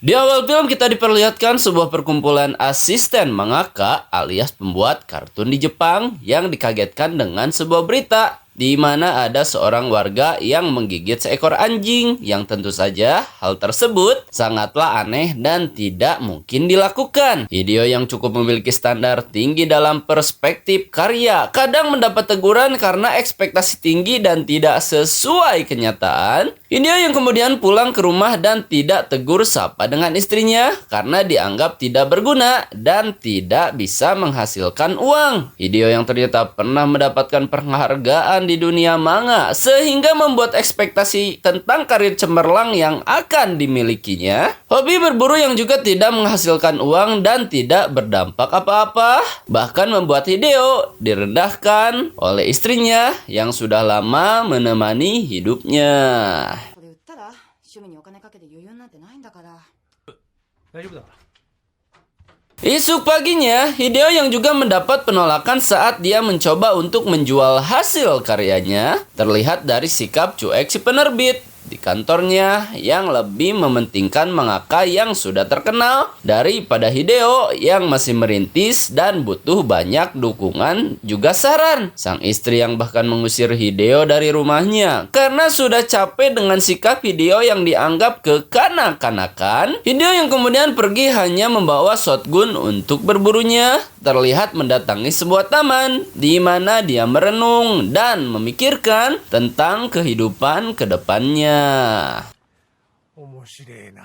Di awal film kita diperlihatkan sebuah perkumpulan asisten mangaka alias pembuat kartun di Jepang yang dikagetkan dengan sebuah berita di mana ada seorang warga yang menggigit seekor anjing yang tentu saja hal tersebut sangatlah aneh dan tidak mungkin dilakukan. Video yang cukup memiliki standar tinggi dalam perspektif karya kadang mendapat teguran karena ekspektasi tinggi dan tidak sesuai kenyataan. Video yang kemudian pulang ke rumah dan tidak tegur sapa dengan istrinya karena dianggap tidak berguna dan tidak bisa menghasilkan uang. Video yang ternyata pernah mendapatkan penghargaan di dunia manga sehingga membuat ekspektasi tentang karir cemerlang yang akan dimilikinya. Hobi berburu yang juga tidak menghasilkan uang dan tidak berdampak apa-apa. Bahkan membuat Hideo direndahkan oleh istrinya yang sudah lama menemani hidupnya. これ売ったら趣味にお金かけて余裕なんてないんだから。大丈夫だから。 Esok paginya, Hideo yang juga mendapat penolakan saat dia mencoba untuk menjual hasil karyanya, terlihat dari sikap cuek si penerbit di kantornya yang lebih mementingkan mangaka yang sudah terkenal daripada Hideo yang masih merintis dan butuh banyak dukungan juga saran. Sang istri yang bahkan mengusir Hideo dari rumahnya karena sudah capek dengan sikap Hideo yang dianggap kekanak-kanakan. Hideo yang kemudian pergi hanya membawa shotgun untuk berburunya, terlihat mendatangi sebuah taman di mana dia merenung dan memikirkan tentang kehidupan ke depannya. 面白いな。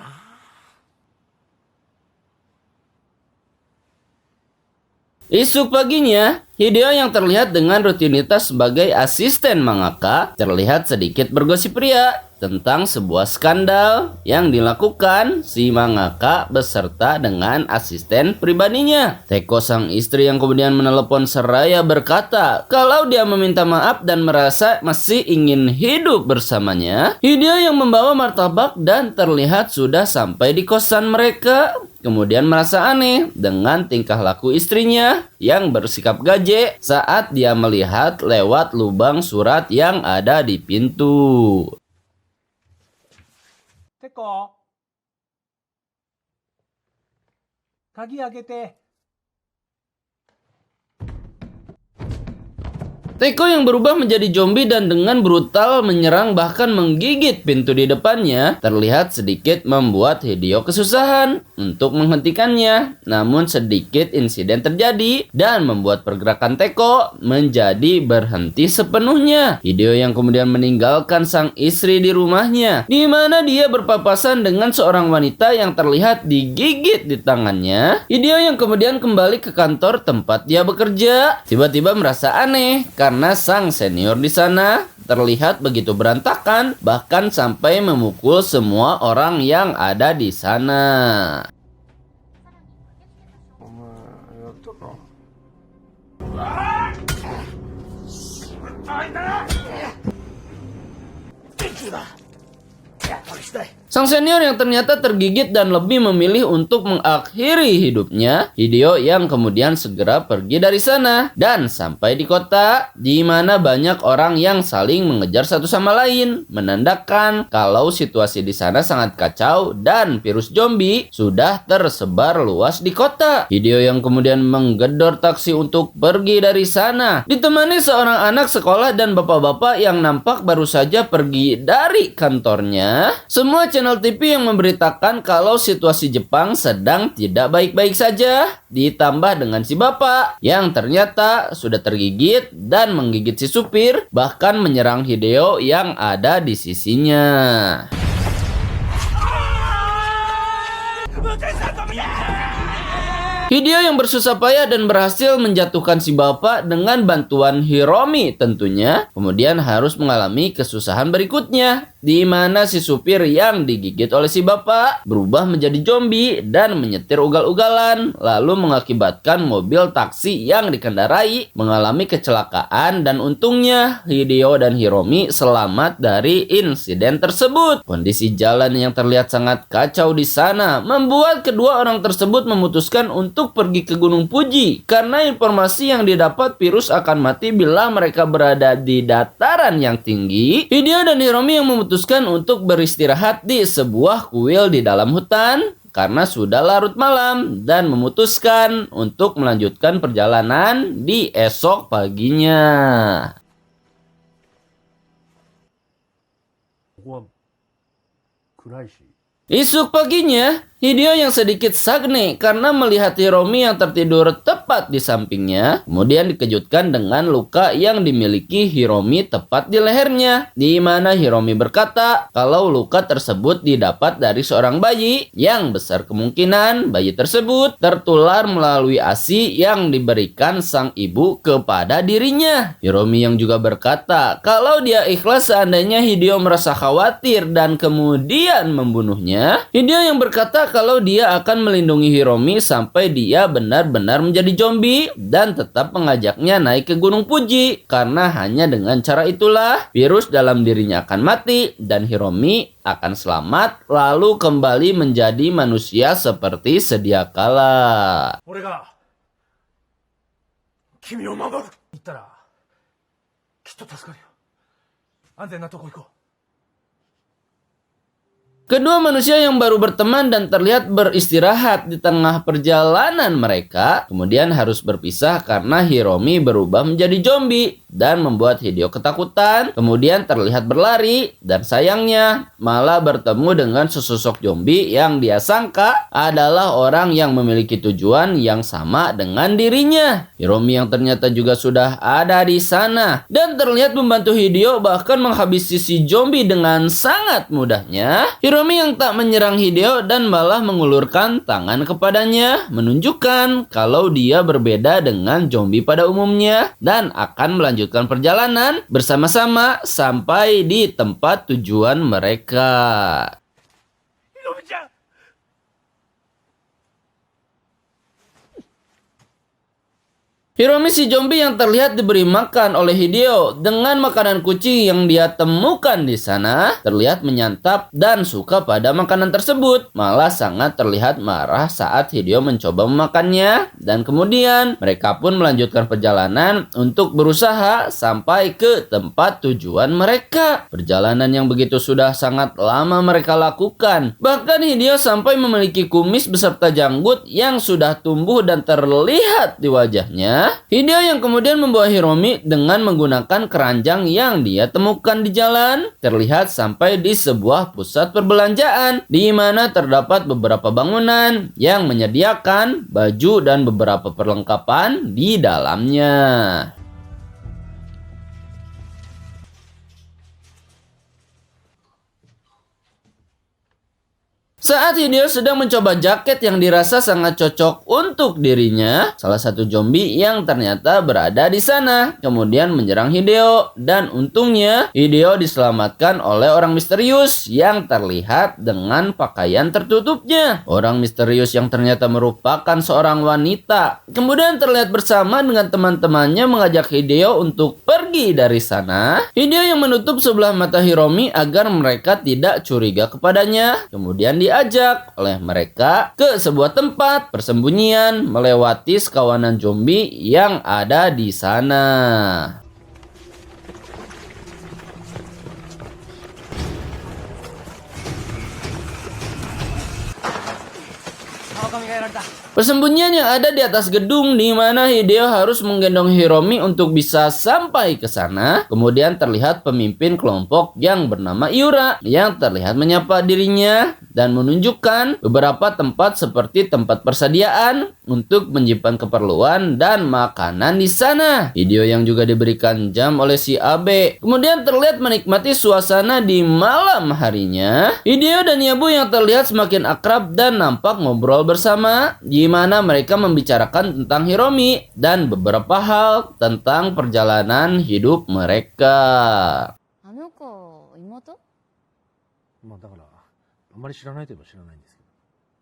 Esok paginya, Hideo yang terlihat dengan rutinitas sebagai asisten mangaka terlihat sedikit bergosip ria tentang sebuah skandal yang dilakukan si mangaka beserta dengan asisten pribadinya. Teko sang istri yang kemudian menelepon seraya berkata kalau dia meminta maaf dan merasa masih ingin hidup bersamanya. Hideo yang membawa martabak dan terlihat sudah sampai di kosan mereka kemudian merasa aneh dengan tingkah laku istrinya yang bersikap gaje saat dia melihat lewat lubang surat yang ada di pintu. てこ。鍵開けて。 Teko yang berubah menjadi zombie dan dengan brutal menyerang bahkan menggigit pintu di depannya terlihat sedikit membuat Hideo kesusahan untuk menghentikannya. Namun sedikit insiden terjadi dan membuat pergerakan Teko menjadi berhenti sepenuhnya. Hideo yang kemudian meninggalkan sang istri di rumahnya di mana dia berpapasan dengan seorang wanita yang terlihat digigit di tangannya. Hideo yang kemudian kembali ke kantor tempat dia bekerja tiba-tiba merasa aneh karena sang senior di sana terlihat begitu berantakan, bahkan sampai memukul semua orang yang ada di sana. お前やったか。あいたな。元気だ。やっぱりしたい。 Sang senior yang ternyata tergigit dan lebih memilih untuk mengakhiri hidupnya. Hideo yang kemudian segera pergi dari sana dan sampai di kota di mana banyak orang yang saling mengejar satu sama lain, menandakan kalau situasi di sana sangat kacau dan virus zombie sudah tersebar luas di kota. Hideo yang kemudian menggedor taksi untuk pergi dari sana, ditemani seorang anak sekolah dan bapak-bapak yang nampak baru saja pergi dari kantornya. Semua channel TV yang memberitakan kalau situasi Jepang sedang tidak baik-baik saja, ditambah dengan si bapak yang ternyata sudah tergigit dan menggigit si supir, bahkan menyerang Hideo yang ada di sisinya. Hideo yang bersusah payah dan berhasil menjatuhkan si bapak dengan bantuan Hiromi tentunya, kemudian harus mengalami kesusahan berikutnya, di mana si supir yang digigit oleh si bapak berubah menjadi zombie dan menyetir ugal-ugalan, lalu mengakibatkan mobil taksi yang dikendarai mengalami kecelakaan dan untungnya Hideo dan Hiromi selamat dari insiden tersebut. Kondisi jalan yang terlihat sangat kacau di sana membuat kedua orang tersebut memutuskan untuk pergi ke Gunung Fuji karena informasi yang didapat virus akan mati bila mereka berada di dataran yang tinggi. Hideo dan Hiromi yang memutuskan untuk beristirahat di sebuah kuil di dalam hutan karena sudah larut malam dan memutuskan untuk melanjutkan perjalanan di esok paginya. ここは暗いし。 Esok paginya, Hideo yang sedikit sagne karena melihat Hiromi yang tertidur tepat di sampingnya, kemudian dikejutkan dengan luka yang dimiliki Hiromi tepat di lehernya, di mana Hiromi berkata kalau luka tersebut didapat dari seorang bayi yang besar kemungkinan bayi tersebut tertular melalui ASI yang diberikan sang ibu kepada dirinya. Hiromi yang juga berkata kalau dia ikhlas seandainya Hideo merasa khawatir dan kemudian membunuhnya. Hideo yang berkata kalau dia akan melindungi Hiromi sampai dia benar-benar menjadi zombie dan tetap mengajaknya naik ke Gunung Fuji karena hanya dengan cara itulah virus dalam dirinya akan mati dan Hiromi akan selamat lalu kembali menjadi manusia seperti sedia kala. 俺が君を守る。行ったらきっと助かるよ。安全なとこ行こう。 Kedua manusia yang baru berteman dan terlihat beristirahat di tengah perjalanan mereka kemudian harus berpisah karena Hiromi berubah menjadi zombie dan membuat Hideo ketakutan, kemudian terlihat berlari dan sayangnya malah bertemu dengan sesosok zombie yang dia sangka adalah orang yang memiliki tujuan yang sama dengan dirinya. Hiromi yang ternyata juga sudah ada di sana dan terlihat membantu Hideo bahkan menghabisi si zombie dengan sangat mudahnya. Hiromi yang tak menyerang Hideo dan malah mengulurkan tangan kepadanya, menunjukkan kalau dia berbeda dengan zombie pada umumnya dan akan melanjutkan perjalanan bersama-sama sampai di tempat tujuan mereka. ひろみちゃん。 Hiromi si zombie yang terlihat diberi makan oleh Hideo dengan makanan kucing yang dia temukan di sana, terlihat menyantap dan suka pada makanan tersebut. Malah sangat terlihat marah saat Hideo mencoba memakannya dan kemudian mereka pun melanjutkan perjalanan untuk berusaha sampai ke tempat tujuan mereka. Perjalanan yang begitu sudah sangat lama mereka lakukan. Bahkan Hideo sampai memiliki kumis beserta janggut yang sudah tumbuh dan terlihat di wajahnya. Hideo yang kemudian membawa Hiromi dengan menggunakan keranjang yang dia temukan di jalan, terlihat sampai di sebuah pusat perbelanjaan di mana terdapat beberapa bangunan yang menyediakan baju dan beberapa perlengkapan di dalamnya. Saat Hideo sedang mencoba jaket yang dirasa sangat cocok untuk dirinya, salah satu zombie yang ternyata berada di sana kemudian menyerang Hideo dan untungnya Hideo diselamatkan oleh orang misterius yang terlihat dengan pakaian tertutupnya. Orang misterius yang ternyata merupakan seorang wanita kemudian terlihat bersama dengan teman-temannya mengajak Hideo untuk pergi dari sana. Hideo yang menutup sebelah mata Hiromi agar mereka tidak curiga kepadanya kemudian diajak oleh mereka ke sebuah tempat persembunyian melewati sekawanan zombie yang ada di sana. Persembunyian yang ada di atas gedung di mana Hideo harus menggendong Hiromi untuk bisa sampai ke sana. Kemudian terlihat pemimpin kelompok yang bernama Iura yang terlihat menyapa dirinya dan menunjukkan beberapa tempat seperti tempat persediaan untuk menyimpan keperluan dan makanan di sana. Hideo yang juga diberikan jam oleh si Abe kemudian terlihat menikmati suasana di malam harinya. Hideo dan Yabu yang terlihat semakin akrab dan nampak ngobrol bersama di mana mereka membicarakan tentang Hiromi dan beberapa hal tentang perjalanan hidup mereka. あの子妹？まあだからあんまり知らないといえば知らないんですけど。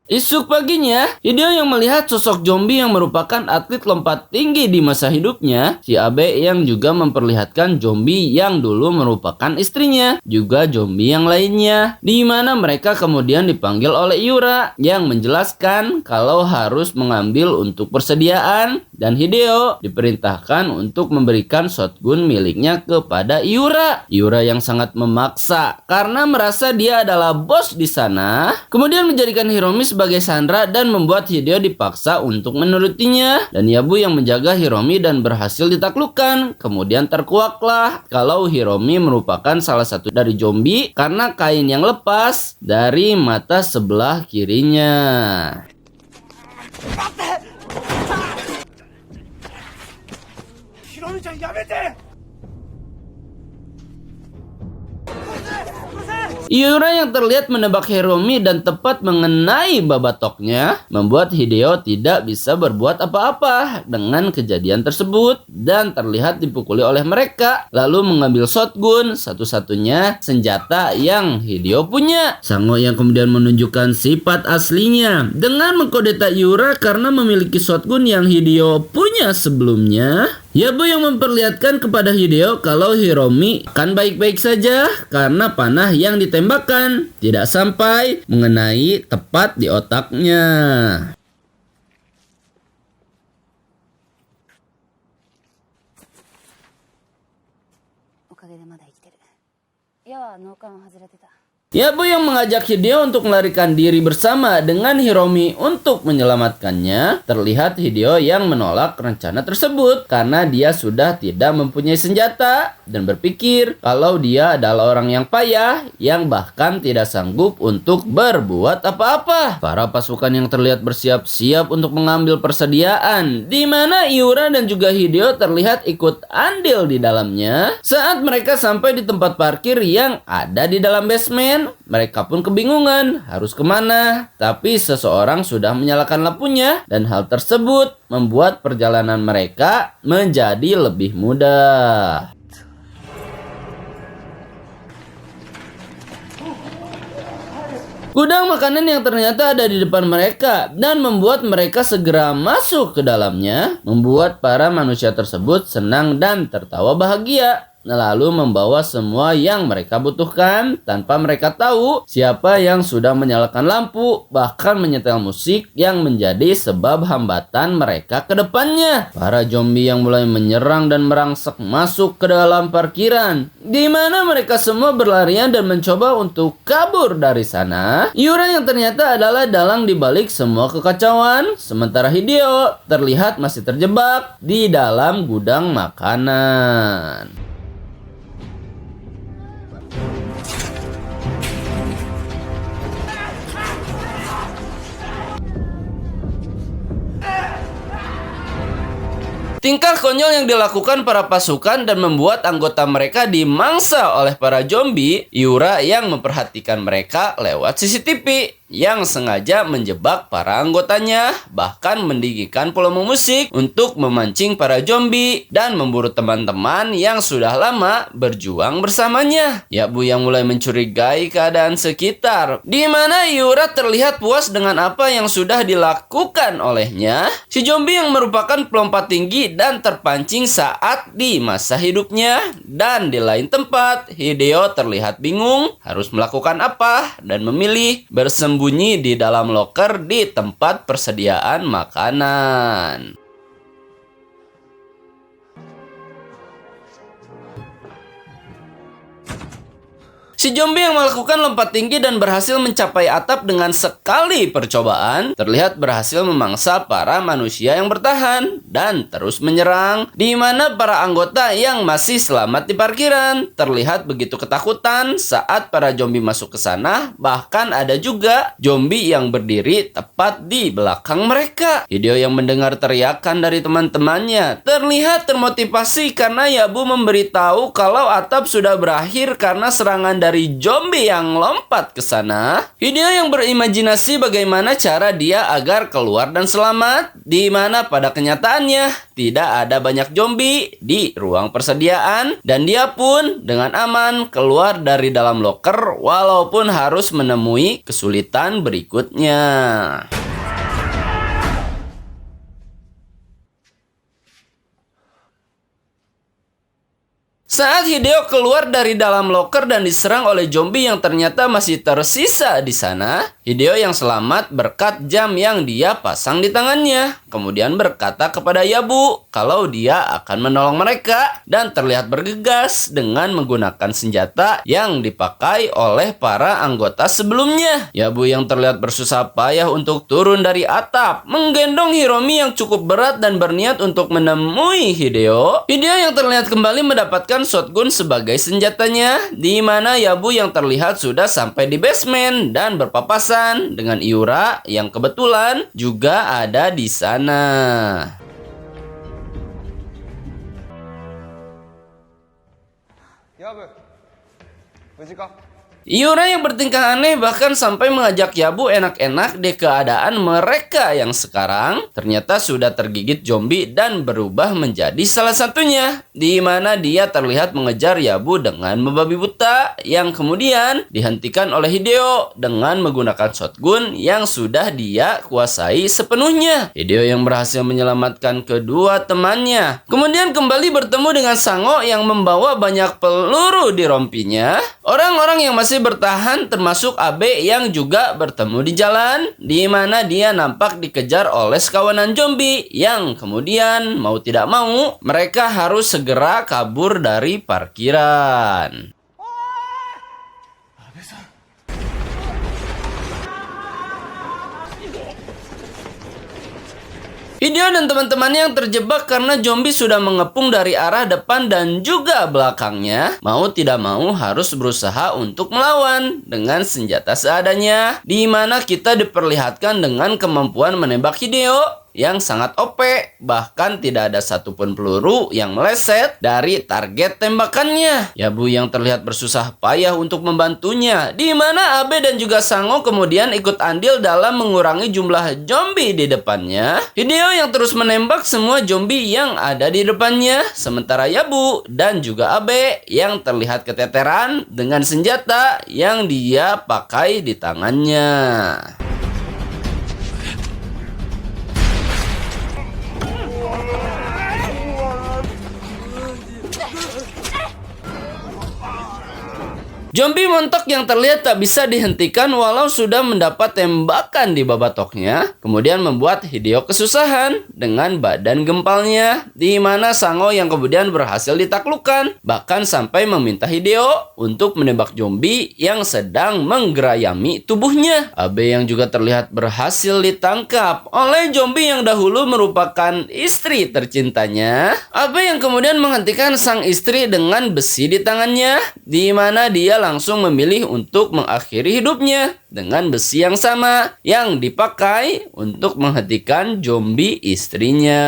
Esok paginya, Hideo yang melihat sosok zombie yang merupakan atlet lompat tinggi di masa hidupnya, si Abe yang juga memperlihatkan zombie yang dulu merupakan istrinya, juga zombie yang lainnya, di mana mereka kemudian dipanggil oleh Iura yang menjelaskan kalau harus mengambil untuk persediaan dan Hideo diperintahkan untuk memberikan shotgun miliknya kepada Iura. Iura yang sangat memaksa karena merasa dia adalah bos di sana, kemudian menjadikan Hiromi sebagai Sandra dan membuat Hideo dipaksa untuk menurutinya. Dan Yabu yang menjaga Hiromi dan berhasil ditaklukkan. Kemudian terkuaklah kalau Hiromi merupakan salah satu dari zombie karena kain yang lepas dari mata sebelah kirinya. ヒロミちゃんやめて。 Yura yang terlihat menebak Hiromi dan tepat mengenai babatoknya membuat Hideo tidak bisa berbuat apa-apa dengan kejadian tersebut dan terlihat dipukuli oleh mereka, lalu mengambil shotgun, satu-satunya senjata yang Hideo punya. Sango yang kemudian menunjukkan sifat aslinya dengan mengkudeta Yura karena memiliki shotgun yang Hideo punya sebelumnya. Yabu yang memperlihatkan kepada Hideo kalau Hiromi akan baik-baik saja karena panah yang ditembakkan tidak sampai mengenai tepat di otaknya. おかげでまだ生きてる。矢は脳幹を外れてた。 Yabu yang mengajak Hideo untuk melarikan diri bersama dengan Hiromi untuk menyelamatkannya. Terlihat Hideo yang menolak rencana tersebut karena dia sudah tidak mempunyai senjata dan berpikir kalau dia adalah orang yang payah yang bahkan tidak sanggup untuk berbuat apa-apa. Para pasukan yang terlihat bersiap-siap untuk mengambil persediaan, di mana Yura dan juga Hideo terlihat ikut andil di dalamnya. Saat mereka sampai di tempat parkir yang ada di dalam basement, mereka pun kebingungan harus kemana. Tapi seseorang sudah menyalakan lampunya dan hal tersebut membuat perjalanan mereka menjadi lebih mudah. Gudang makanan yang ternyata ada di depan mereka dan membuat mereka segera masuk ke dalamnya, membuat para manusia tersebut senang dan tertawa bahagia. Lalu membawa semua yang mereka butuhkan tanpa mereka tahu siapa yang sudah menyalakan lampu, bahkan menyetel musik yang menjadi sebab hambatan mereka ke depannya. Para zombie yang mulai menyerang dan merangsek masuk ke dalam parkiran, di mana mereka semua berlarian dan mencoba untuk kabur dari sana. Yura yang ternyata adalah dalang di balik semua kekacauan, sementara Hideo terlihat masih terjebak di dalam gudang makanan. Tingkah konyol yang dilakukan para pasukan dan membuat anggota mereka dimangsa oleh para zombie. Yura yang memperhatikan mereka lewat CCTV yang sengaja menjebak para anggotanya, bahkan mendirikan volume musik untuk memancing para zombie dan memburu teman-teman yang sudah lama berjuang bersamanya. Yabu yang mulai mencurigai keadaan sekitar, di mana Yura terlihat puas dengan apa yang sudah dilakukan olehnya. Si zombie yang merupakan pelompat tinggi dan terpancing saat di masa hidupnya, dan di lain tempat Hideo terlihat bingung harus melakukan apa dan memilih bersembunyi di dalam loker di tempat persediaan makanan. Si zombie yang melakukan lompat tinggi dan berhasil mencapai atap dengan sekali percobaan, terlihat berhasil memangsa para manusia yang bertahan dan terus menyerang, di mana para anggota yang masih selamat di parkiran terlihat begitu ketakutan saat para zombie masuk ke sana. Bahkan ada juga zombie yang berdiri tepat di belakang mereka. Hideo yang mendengar teriakan dari teman-temannya terlihat termotivasi karena Yabu memberitahu kalau atap sudah berakhir karena serangan dari zombie yang lompat ke sana. Hideo yang berimajinasi bagaimana cara dia agar keluar dan selamat, di mana pada kenyataannya tidak ada banyak zombie di ruang persediaan dan dia pun dengan aman keluar dari dalam loker walaupun harus menemui kesulitan berikutnya. Saat Hideo keluar dari dalam loker dan diserang oleh zombie yang ternyata masih tersisa di sana, Hideo yang selamat berkat jam yang dia pasang di tangannya. Kemudian berkata kepada Yabu kalau dia akan menolong mereka dan terlihat bergegas dengan menggunakan senjata yang dipakai oleh para anggota sebelumnya. Yabu yang terlihat bersusah payah untuk turun dari atap, menggendong Hiromi yang cukup berat dan berniat untuk menemui Hideo. Hideo yang terlihat kembali mendapatkan shotgun sebagai senjatanya, di mana Yabu yang terlihat sudah sampai di basement dan berpapasan dengan Iura yang kebetulan juga ada di sana. Iura yang bertingkah aneh bahkan sampai mengajak Yabu enak-enak di keadaan mereka yang sekarang ternyata sudah tergigit zombie dan berubah menjadi salah satunya, di mana dia terlihat mengejar Yabu dengan membabi buta yang kemudian dihentikan oleh Hideo dengan menggunakan shotgun yang sudah dia kuasai sepenuhnya. Hideo yang berhasil menyelamatkan kedua temannya kemudian kembali bertemu dengan Sango yang membawa banyak peluru di rompinya. Orang-orang yang masih bertahan termasuk Abe yang juga bertemu di jalan, di mana dia nampak dikejar oleh sekawanan zombie yang kemudian mau tidak mau mereka harus segera kabur dari parkiran. Hideo dan teman-temannya yang terjebak karena zombie sudah mengepung dari arah depan dan juga belakangnya, mau tidak mau harus berusaha untuk melawan dengan senjata seadanya, di mana kita diperlihatkan dengan kemampuan menembak Hideo yang sangat OP, bahkan tidak ada satupun peluru yang meleset dari target tembakannya. Yabu yang terlihat bersusah payah untuk membantunya, di mana Abe dan juga Sango kemudian ikut andil dalam mengurangi jumlah zombie di depannya. Hideo yang terus menembak semua zombie yang ada di depannya, sementara Yabu dan juga Abe yang terlihat keteteran dengan senjata yang dia pakai di tangannya. Zombie montok yang terlihat tak bisa dihentikan walau sudah mendapat tembakan di babatoknya, kemudian membuat Hideo kesusahan dengan badan gempalnya, di mana Sango yang kemudian berhasil ditaklukkan, bahkan sampai meminta Hideo untuk menembak zombie yang sedang menggerayami tubuhnya. Abe yang juga terlihat berhasil ditangkap oleh zombie yang dahulu merupakan istri tercintanya. Abe yang kemudian menghentikan sang istri dengan besi di tangannya, di mana dia langsung memilih untuk mengakhiri hidupnya dengan besi yang sama yang dipakai untuk menghentikan zombie istrinya.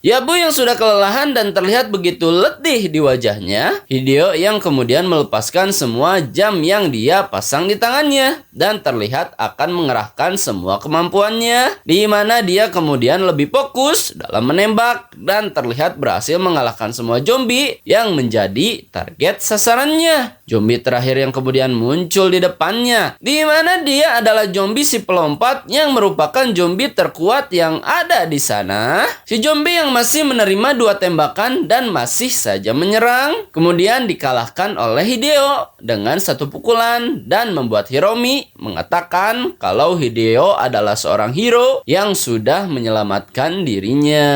Yabu yang sudah kelelahan dan terlihat begitu letih di wajahnya, Hideo yang kemudian melepaskan semua jam yang dia pasang di tangannya dan terlihat akan mengerahkan semua kemampuannya, di mana dia kemudian lebih fokus dalam menembak dan terlihat berhasil mengalahkan semua zombie yang menjadi target sasarannya. Zombie terakhir yang kemudian muncul di depannya, di mana dia adalah zombie si pelompat yang merupakan zombie terkuat yang ada di sana. Si zombie yang masih menerima 2 tembakan dan masih saja menyerang, kemudian dikalahkan oleh Hideo dengan 1 pukulan dan membuat Hiromi mengatakan kalau Hideo adalah seorang hero yang sudah menyelamatkan dirinya.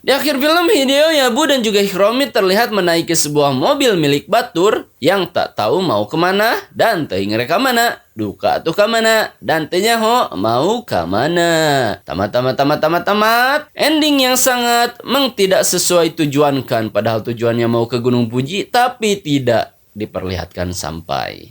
Di akhir film, Hideo, Yabu, dan juga Hiromi terlihat menaiki sebuah mobil milik Batur yang tak tahu mau kemana dan teuing reka mana, duka tuh kemana, dan tenyaho mau kemana. Tamat. Ending yang sangat tidak sesuai tujuankan, padahal tujuannya mau ke Gunung Fuji tapi tidak diperlihatkan sampai.